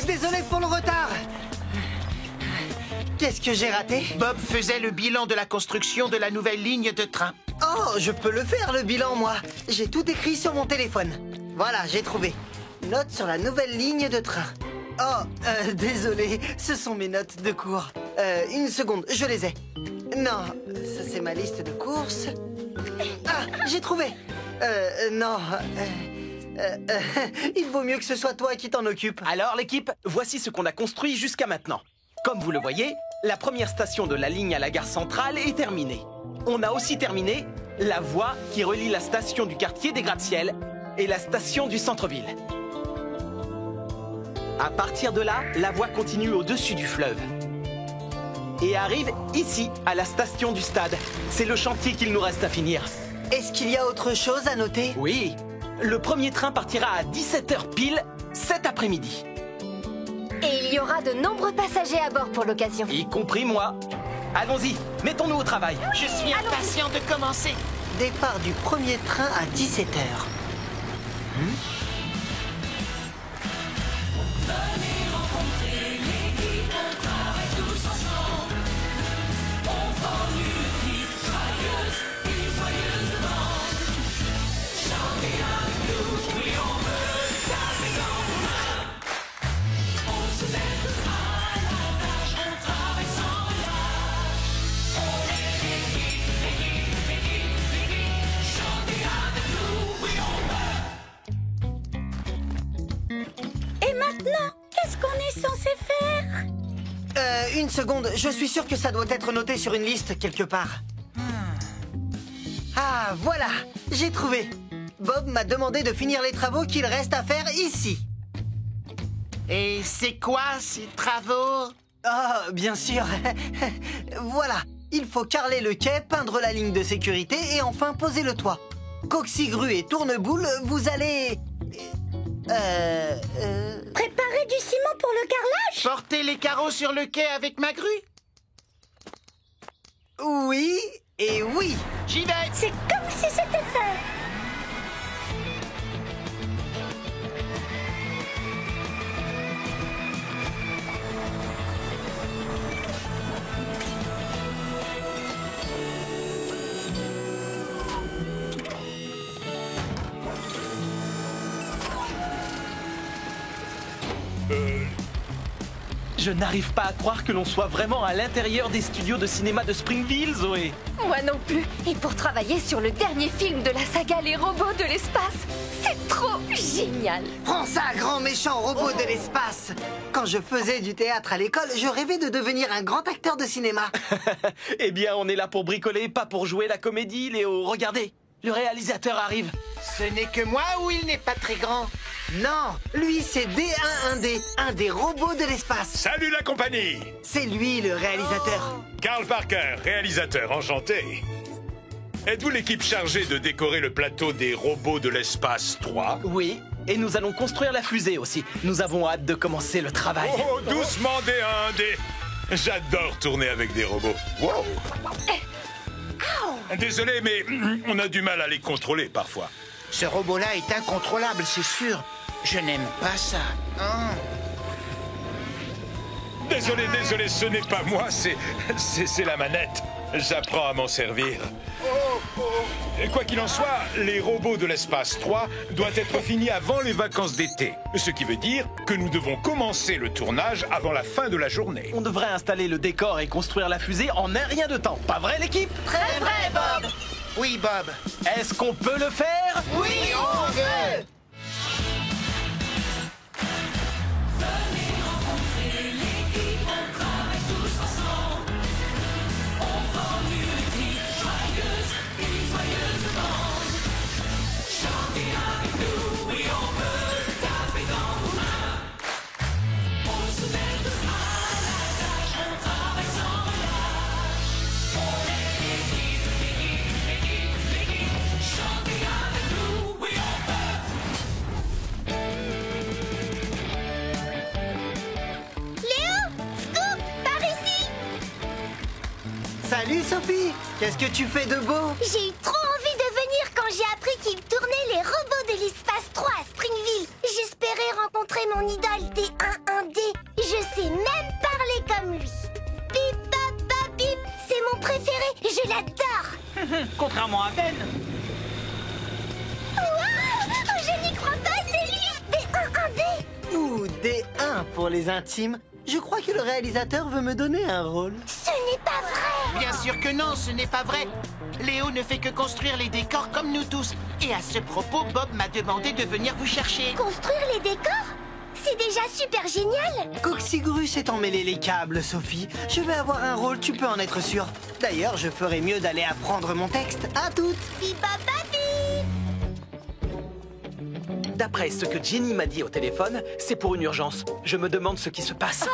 Désolé pour le retard. Qu'est-ce que j'ai raté? Bob faisait le bilan de la construction de la nouvelle ligne de train. Oh, je peux le faire, le bilan, moi. J'ai tout écrit sur mon téléphone. Voilà, j'ai trouvé. Notes sur la nouvelle ligne de train. Oh, désolé, ce sont mes notes de cours. Une seconde, je les ai. Non, ça c'est ma liste de courses. Ah, j'ai trouvé. Non, il vaut mieux que ce soit toi qui t'en occupe. Alors l'équipe, voici ce qu'on a construit jusqu'à maintenant. Comme vous le voyez, la première station de la ligne à la gare centrale est terminée. On a aussi terminé la voie qui relie la station du quartier des gratte-ciel et la station du centre-ville. À partir de là, la voie continue au-dessus du fleuve et arrive ici, à la station du stade. C'est le chantier qu'il nous reste à finir. Est-ce qu'il y a autre chose à noter? Oui, le premier train partira à 17h pile cet après-midi. Et il y aura de nombreux passagers à bord pour l'occasion. Y compris moi. Allons-y, mettons-nous au travail. Je suis impatient de commencer. Départ du premier train à 17h. Et maintenant, qu'est-ce qu'on est censé faire? Une seconde, je suis sûr que ça doit être noté sur une liste quelque part. Ah, voilà, j'ai trouvé. Bob m'a demandé de finir les travaux qu'il reste à faire ici. Et c'est quoi ces travaux? Ah, bien sûr. Voilà, il faut carreler le quai, peindre la ligne de sécurité et enfin poser le toit. Coxigru et Tourneboule, vous allez... Préparer du ciment pour le carrelage? Porter les carreaux sur le quai avec ma grue? Oui et oui. J'y vais. C'est comme si c'était fait. Je n'arrive pas à croire que l'on soit vraiment à l'intérieur des studios de cinéma de Springville, Zoé. Moi non plus. Et pour travailler sur le dernier film de la saga Les robots de l'espace, c'est trop génial. Prends ça, grand méchant robot de l'espace. Quand je faisais du théâtre à l'école, je rêvais de devenir un grand acteur de cinéma. Eh bien, on est là pour bricoler, pas pour jouer la comédie, Léo. Regardez, le réalisateur arrive. Ce n'est que moi ou il n'est pas très grand? Non, lui c'est D11D, un des robots de l'espace. Salut la compagnie! C'est lui le réalisateur. Karl Parker, réalisateur, enchanté. Êtes-vous l'équipe chargée de décorer le plateau des robots de l'espace 3? Oui, et nous allons construire la fusée aussi. Nous avons hâte de commencer le travail. Oh, doucement D1D! J'adore tourner avec des robots. Wow! Désolé, mais on a du mal à les contrôler parfois. Ce robot-là est incontrôlable, c'est sûr. Je n'aime pas ça. Désolé, ce n'est pas moi, c'est la manette. J'apprends à m'en servir. Et quoi qu'il en soit, les robots de l'espace 3 doivent être finis avant les vacances d'été. Ce qui veut dire que nous devons commencer le tournage avant la fin de la journée. On devrait installer le décor et construire la fusée en un rien de temps. Pas vrai, l'équipe? Très vrai, Bob. Oui, Bob. Est-ce qu'on peut le faire? Oui, on veut. Salut Sophie, qu'est-ce que tu fais de beau? J'ai eu trop envie de venir quand j'ai appris qu'ils tournaient les robots de l'espace 3 à Springville. J'espérais rencontrer mon idole D11D. Je sais même parler comme lui. Pip, papa, pip, c'est mon préféré, je l'adore. Contrairement à Ben. Waouh, je n'y crois pas, c'est lui, D11D. Ou D1 pour les intimes. Je crois que le réalisateur veut me donner un rôle. Ce n'est pas vrai. Bien sûr que non, ce n'est pas vrai. Léo ne fait que construire les décors comme nous tous. Et à ce propos, Bob m'a demandé de venir vous chercher. Construire les décors? C'est déjà super génial. Coxigru s'est emmêlé les câbles, Sophie. Je vais avoir un rôle, tu peux en être sûr. D'ailleurs, je ferais mieux d'aller apprendre mon texte. À toutes. Pip, papa, pip. D'après ce que Jenny m'a dit au téléphone, c'est pour une urgence. Je me demande ce qui se passe.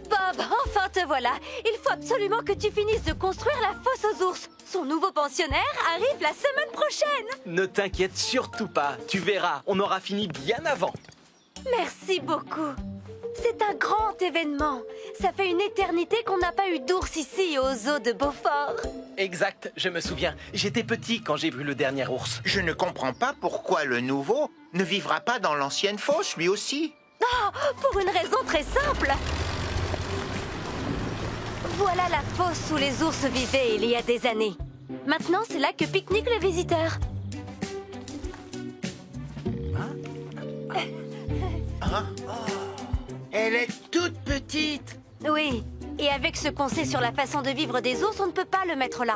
Bob, enfin te voilà. Il faut absolument que tu finisses de construire la fosse aux ours. Son nouveau pensionnaire arrive la semaine prochaine. Ne t'inquiète surtout pas. Tu verras, on aura fini bien avant. Merci beaucoup. C'est un grand événement. Ça fait une éternité qu'on n'a pas eu d'ours ici aux zoos de Beaufort. Exact, je me souviens. J'étais petit quand j'ai vu le dernier ours. Je ne comprends pas pourquoi le nouveau ne vivra pas dans l'ancienne fosse, lui aussi. Oh, pour une raison très simple. Voilà la fosse où les ours vivaient il y a des années. Maintenant, c'est là que pique-niquent les visiteurs. Elle est toute petite. Oui, et avec ce qu'on sait sur la façon de vivre des ours, on ne peut pas le mettre là.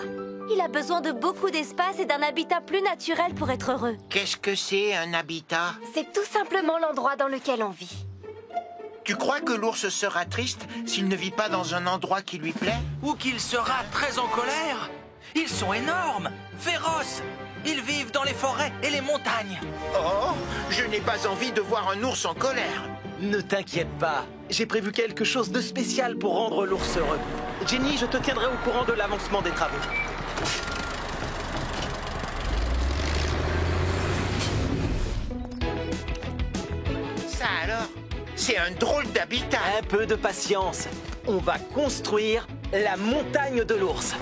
Il a besoin de beaucoup d'espace et d'un habitat plus naturel pour être heureux. Qu'est-ce que c'est, un habitat? C'est tout simplement l'endroit dans lequel on vit. Tu crois que l'ours sera triste s'il ne vit pas dans un endroit qui lui plaît? Ou qu'il sera très en colère. Ils sont énormes, féroces. Ils vivent dans les forêts et les montagnes. Oh, je n'ai pas envie de voir un ours en colère. Ne t'inquiète pas. J'ai prévu quelque chose de spécial pour rendre l'ours heureux. Jenny, je te tiendrai au courant de l'avancement des travaux. Ça alors? C'est un drôle d'habitat. Un peu de patience. On va construire la montagne de l'ours.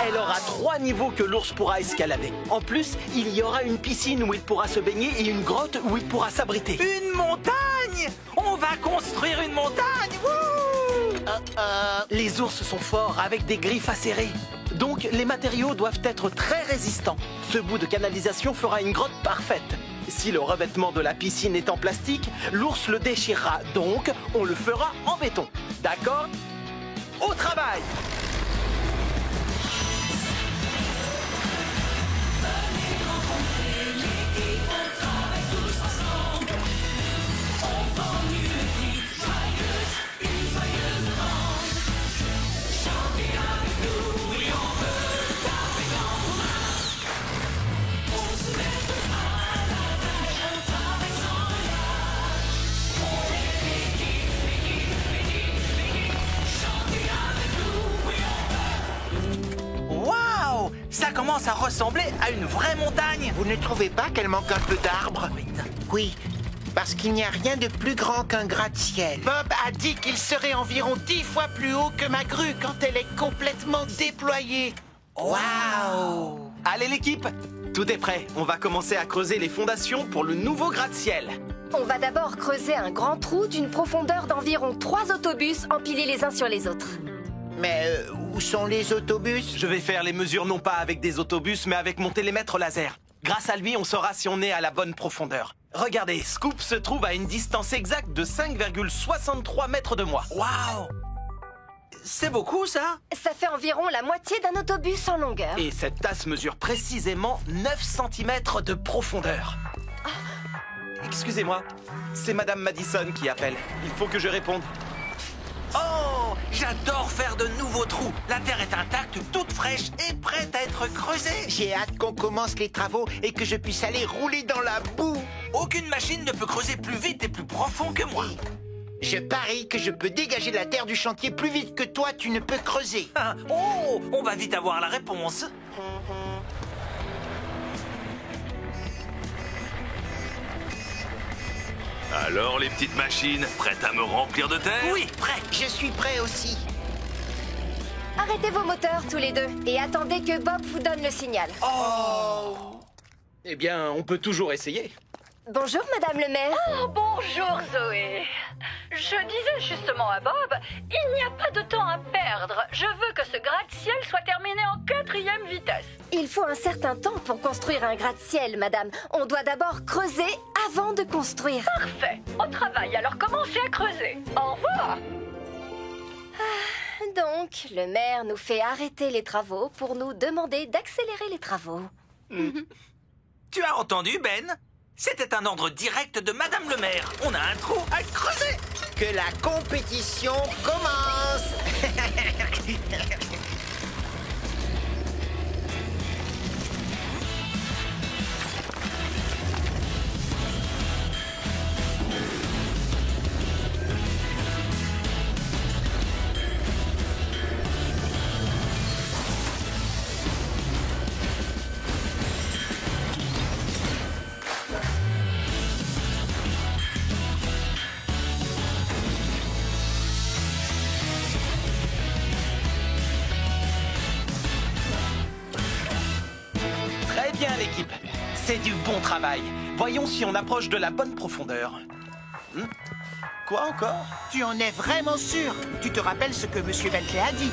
Elle aura 3 niveaux que l'ours pourra escalader. En plus, il y aura une piscine où il pourra se baigner et une grotte où il pourra s'abriter. Une montagne! On va construire une montagne! Wouh! Les ours sont forts avec des griffes acérées. Donc, les matériaux doivent être très résistants. Ce bout de canalisation fera une grotte parfaite. Si le revêtement de la piscine est en plastique, l'ours le déchirera. Donc, on le fera en béton. D'accord? Au travail! Waouh! Ça commence à ressembler à une vraie montagne. Vous ne trouvez pas qu'elle manque un peu d'arbres? Oui, parce qu'il n'y a rien de plus grand qu'un gratte-ciel. Bob a dit qu'il serait environ 10 fois plus haut que ma grue quand elle est complètement déployée. Waouh! Allez l'équipe! Tout est prêt. On va commencer à creuser les fondations pour le nouveau gratte-ciel. On va d'abord creuser un grand trou d'une profondeur d'environ 3 autobus empilés les uns sur les autres. Mais où sont les autobus? Je vais faire les mesures non pas avec des autobus, mais avec mon télémètre laser. Grâce à lui, on saura si on est à la bonne profondeur. Regardez, Scoop se trouve à une distance exacte de 5,63 mètres de moi. Waouh! C'est beaucoup, ça? Ça fait environ la moitié d'un autobus en longueur. Et cette tasse mesure précisément 9 cm de profondeur. Excusez-moi, c'est Madame Madison qui appelle. Il faut que je réponde. Oh! J'adore faire de nouveaux trous. La terre est intacte, toute fraîche et prête à être creusée. J'ai hâte qu'on commence les travaux et que je puisse aller rouler dans la boue. Aucune machine ne peut creuser plus vite et plus profond que moi. Je parie que je peux dégager la terre du chantier plus vite que toi, tu ne peux creuser. Ah, oh! On va vite avoir la réponse. Alors, les petites machines, prêtes à me remplir de terre? Oui, prêt. Je suis prêt aussi. Arrêtez vos moteurs tous les deux et attendez que Bob vous donne le signal. Eh bien, on peut toujours essayer. Bonjour, Madame le maire. Oh, bonjour, Zoé. Je disais justement à Bob, il n'y a pas de temps à perdre. Je veux que ce gratte-ciel soit terminé en 4e vitesse. Il faut un certain temps pour construire un gratte-ciel, madame. On doit d'abord creuser avant de construire. Parfait. Au travail, alors commencez à creuser. Au revoir. Donc, le maire nous fait arrêter les travaux pour nous demander d'accélérer les travaux. Tu as entendu, Ben? C'était un ordre direct de Madame le maire. On a un trou à creuser. Que la compétition commence. Très bien, l'équipe. C'est du bon travail. Voyons si on approche de la bonne profondeur. Quoi encore? Tu en es vraiment sûr? Tu te rappelles ce que Monsieur Bentley a dit?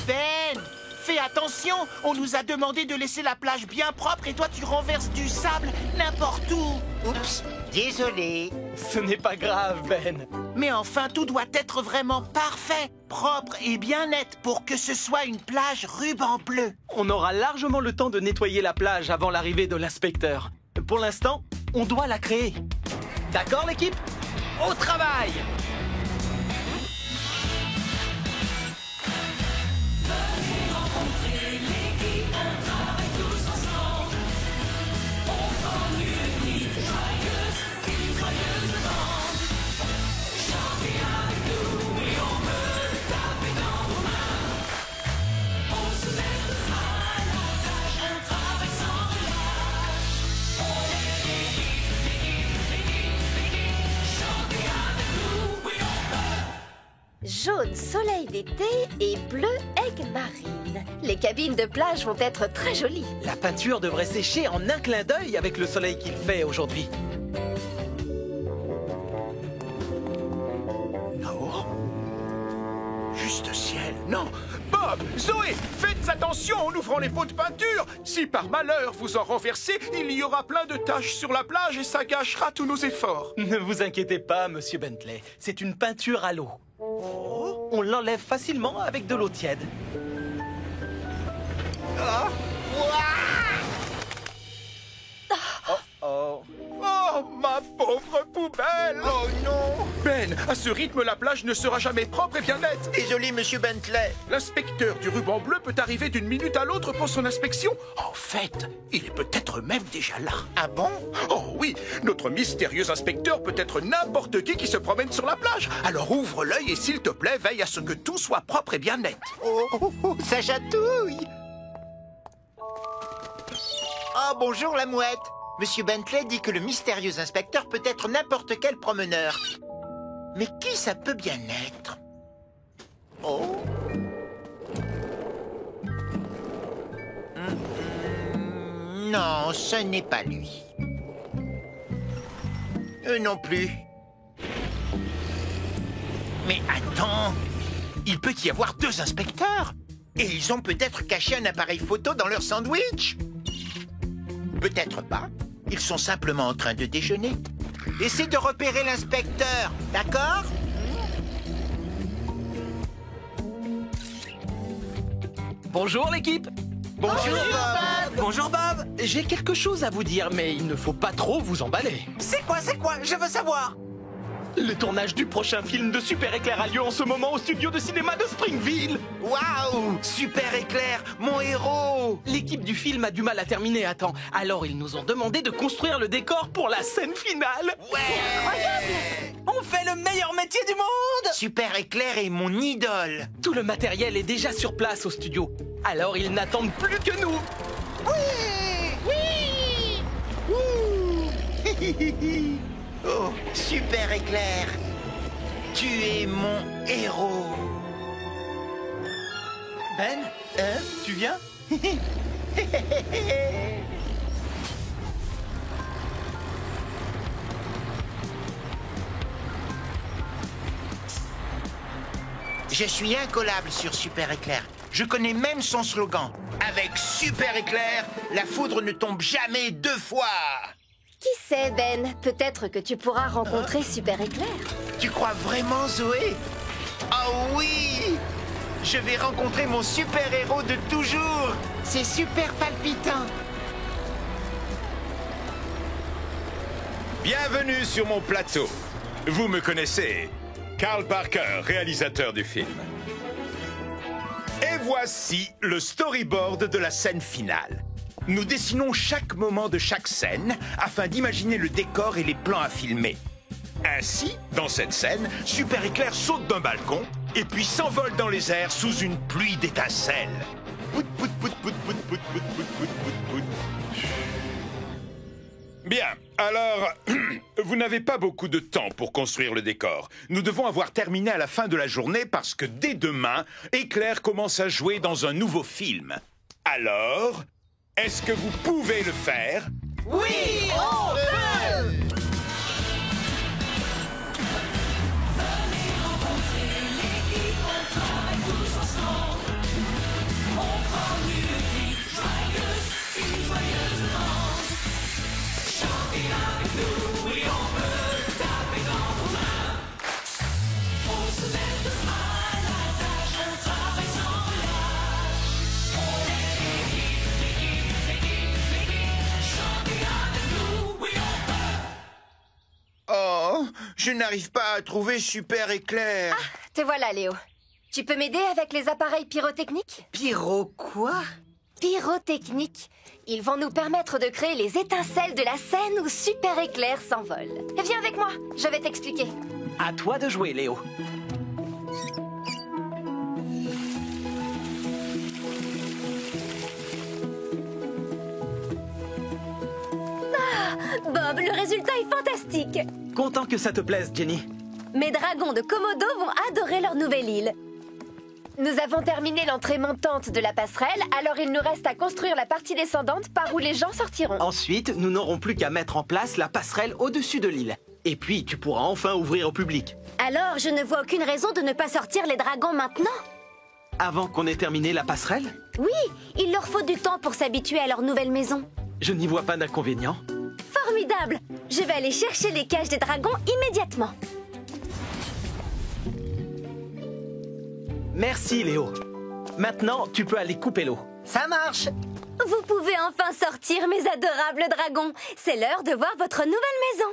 Ben, fais attention. On nous a demandé de laisser la plage bien propre et toi tu renverses du sable n'importe où. Oups, désolé. Ce n'est pas grave, Ben. Mais enfin, tout doit être vraiment parfait, propre et bien net pour que ce soit une plage ruban bleu. On aura largement le temps de nettoyer la plage avant l'arrivée de l'inspecteur. Pour l'instant, on doit la créer. D'accord, l'équipe? Au travail! Jaune, soleil d'été et bleu, aigue marine. Les cabines de plage vont être très jolies. La peinture devrait sécher en un clin d'œil avec le soleil qu'il fait aujourd'hui. Oh. Juste ciel, non. Bob, Zoé, faites attention en ouvrant les pots de peinture. Si par malheur vous en renversez, il y aura plein de taches sur la plage et ça gâchera tous nos efforts. Ne vous inquiétez pas, Monsieur Bentley. C'est une peinture à l'eau. On l'enlève facilement avec de l'eau tiède. Oh, ma pauvre poubelle! Oh non! Ben, à ce rythme, la plage ne sera jamais propre et bien nette. Désolé, Monsieur Bentley. L'inspecteur du ruban bleu peut arriver d'une minute à l'autre pour son inspection. En fait, il est peut-être même déjà là. Ah bon? Oh oui, notre mystérieux inspecteur peut être n'importe qui se promène sur la plage. Alors ouvre l'œil et s'il te plaît, veille à ce que tout soit propre et bien net. Oh, ça chatouille! Oh, bonjour la mouette. Monsieur Bentley dit que le mystérieux inspecteur peut être n'importe quel promeneur. Mais qui ça peut bien être? Oh. Non, ce n'est pas lui. Eux non plus. Mais attends, il peut y avoir deux inspecteurs. Et ils ont peut-être caché un appareil photo dans leur sandwich. Peut-être pas. Ils sont simplement en train de déjeuner. Essaie de repérer l'inspecteur, d'accord? Bonjour, l'équipe. Bonjour, Bob. Bonjour, Bob. J'ai quelque chose à vous dire, mais il ne faut pas trop vous emballer. C'est quoi? Je veux savoir. Le tournage du prochain film de Super Éclair a lieu en ce moment au studio de cinéma de Springville. Waouh! Super Éclair, mon héros! L'équipe du film a du mal à terminer à temps. Alors ils nous ont demandé de construire le décor pour la scène finale. Ouais! Incroyable! On fait le meilleur métier du monde! Super Éclair est mon idole. Tout le matériel est déjà sur place au studio. Alors ils n'attendent plus que nous. Oui! Oh, Super Éclair, tu es mon héros. Ben, tu viens? Je suis incollable sur Super Éclair. Je connais même son slogan. Avec Super Éclair, la foudre ne tombe jamais 2 fois. Qui sait, Ben? Peut-être que tu pourras rencontrer Super Éclair. Tu crois vraiment, Zoé? Oh oui! Je vais rencontrer mon super-héros de toujours. C'est super palpitant. Bienvenue sur mon plateau. Vous me connaissez, Carl Parker, réalisateur du film. Et voici le storyboard de la scène finale. Nous dessinons chaque moment de chaque scène afin d'imaginer le décor et les plans à filmer. Ainsi, dans cette scène, Super Éclair saute d'un balcon et puis s'envole dans les airs sous une pluie d'étincelles. Pout, pout, pout, pout, pout, pout, pout, pout, pout, pout, pout. Bien, alors, vous n'avez pas beaucoup de temps pour construire le décor. Nous devons avoir terminé à la fin de la journée parce que dès demain, Éclair commence à jouer dans un nouveau film. Alors, est-ce que vous pouvez le faire? Oui, on peut! Oh, je n'arrive pas à trouver Super Éclair. Ah, te voilà, Léo. Tu peux m'aider avec les appareils pyrotechniques? Pyro quoi? Pyrotechniques. Ils vont nous permettre de créer les étincelles de la scène où Super Éclair s'envole. Viens avec moi, je vais t'expliquer. À toi de jouer, Léo. Bob, le résultat est fantastique. Content que ça te plaise, Jenny. Mes dragons de Komodo vont adorer leur nouvelle île. Nous avons terminé l'entrée montante de la passerelle, alors il nous reste à construire la partie descendante par où les gens sortiront. Ensuite, nous n'aurons plus qu'à mettre en place la passerelle au-dessus de l'île. Et puis, tu pourras enfin ouvrir au public. Alors, je ne vois aucune raison de ne pas sortir les dragons maintenant. Avant qu'on ait terminé la passerelle? Oui, il leur faut du temps pour s'habituer à leur nouvelle maison. Je n'y vois pas d'inconvénient. Formidable! Je vais aller chercher les cages des dragons immédiatement. Merci, Léo. Maintenant, tu peux aller couper l'eau. Ça marche! Vous pouvez enfin sortir, mes adorables dragons. C'est l'heure de voir votre nouvelle maison.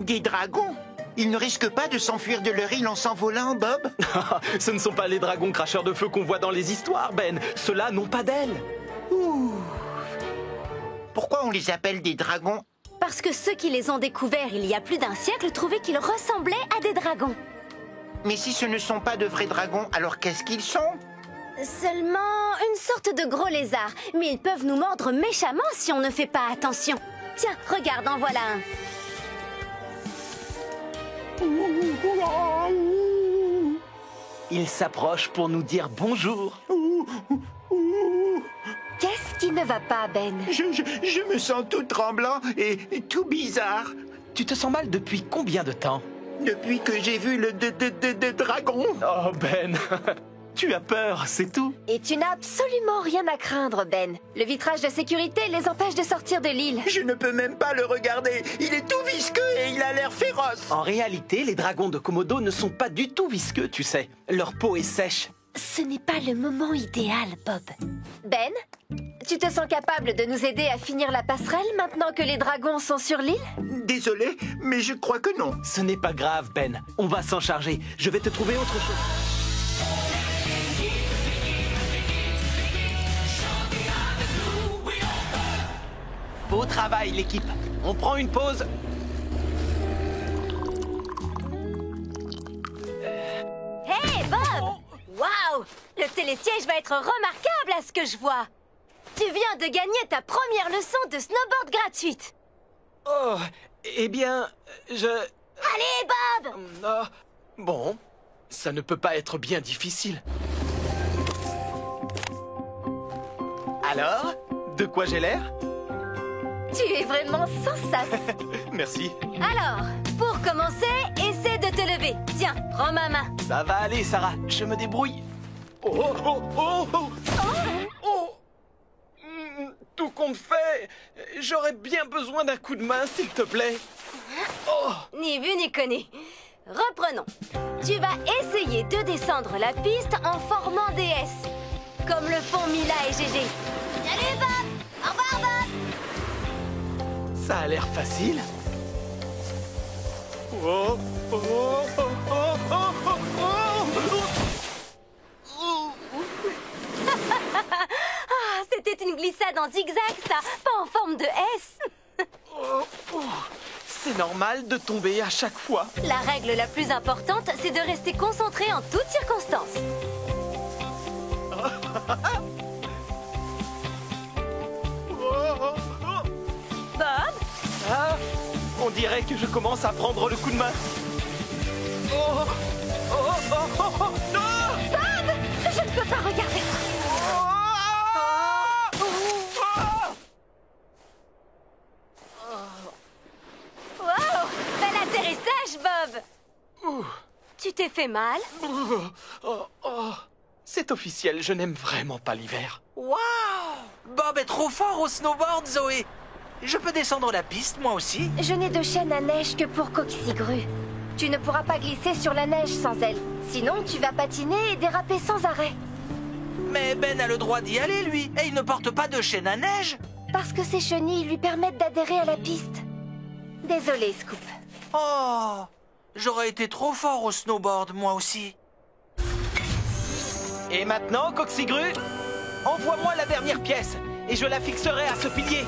Des dragons? Ils ne risquent pas de s'enfuir de leur île en s'envolant, Bob? Ce ne sont pas les dragons cracheurs de feu qu'on voit dans les histoires, Ben. Ceux-là n'ont pas d'ailes. Pourquoi on les appelle des dragons? Parce que ceux qui les ont découverts il y a plus d'un siècle trouvaient qu'ils ressemblaient à des dragons. Mais si ce ne sont pas de vrais dragons, alors qu'est-ce qu'ils sont? Seulement une sorte de gros lézard. Mais ils peuvent nous mordre méchamment si on ne fait pas attention. Tiens, regarde, en voilà un. Il s'approche pour nous dire bonjour. Qu'est-ce qui ne va pas, Ben? Je me sens tout tremblant et tout bizarre. Tu te sens mal depuis combien de temps? Depuis que j'ai vu le dragon. Oh, Ben, tu as peur, c'est tout. Et tu n'as absolument rien à craindre, Ben. Le vitrage de sécurité les empêche de sortir de l'île. Je ne peux même pas le regarder. Il est tout visqueux et il a l'air féroce. En réalité, les dragons de Komodo ne sont pas du tout visqueux, tu sais. Leur peau est sèche. Ce n'est pas le moment idéal, Bob. Ben, tu te sens capable de nous aider à finir la passerelle maintenant que les dragons sont sur l'île? Désolé, mais je crois que non. Ce n'est pas grave, Ben. On va s'en charger. Je vais te trouver autre chose. Beau travail, l'équipe. On prend une pause. Hey, Bob! Waouh! Le télésiège va être remarquable à ce que je vois. Tu viens de gagner ta première leçon de snowboard gratuite. Oh, eh bien, je... Allez, Bob! Bon, ça ne peut pas être bien difficile. Alors, de quoi j'ai l'air? Tu es vraiment sans sas. Merci. Alors, pour commencer, essaie de te lever. Tiens, prends ma main. Ça va aller, Sarah. Je me débrouille. Oh, oh, oh, oh, oh. Oh. Tout compte fait, j'aurais bien besoin d'un coup de main, s'il te plaît. Oh. Ni vu ni connu. Reprenons. Tu vas essayer de descendre la piste en formant des S, comme le font Mila et Gégé. Salut Bob! Au revoir Bob! Ça a l'air facile. Oh, oh, oh, oh, oh, oh, oh. Ah, c'était une glissade en zigzag, ça, pas en forme de S. Oh, oh. C'est normal de tomber à chaque fois. La règle la plus importante, c'est de rester concentré en toutes circonstances. Bob? Ah, on dirait que je commence à prendre le coup de main. Oh, oh, oh, oh, oh, non! Bob! Je ne peux pas regarder. Wow! Bel atterrissage, Bob! Tu t'es fait mal? Oh, oh. C'est officiel, je n'aime vraiment pas l'hiver. Waouh! Bob est trop fort au snowboard, Zoé. Je peux descendre la piste, moi aussi? Je n'ai de chaîne à neige que pour Coxigru. Tu ne pourras pas glisser sur la neige sans elle. Sinon, tu vas patiner et déraper sans arrêt. Mais Ben a le droit d'y aller, lui. Et il ne porte pas de chaîne à neige. Parce que ses chenilles lui permettent d'adhérer à la piste. Désolée, Scoop. Oh! J'aurais été trop fort au snowboard, moi aussi. Et maintenant, Coxigru, envoie-moi la dernière pièce et je la fixerai à ce pilier.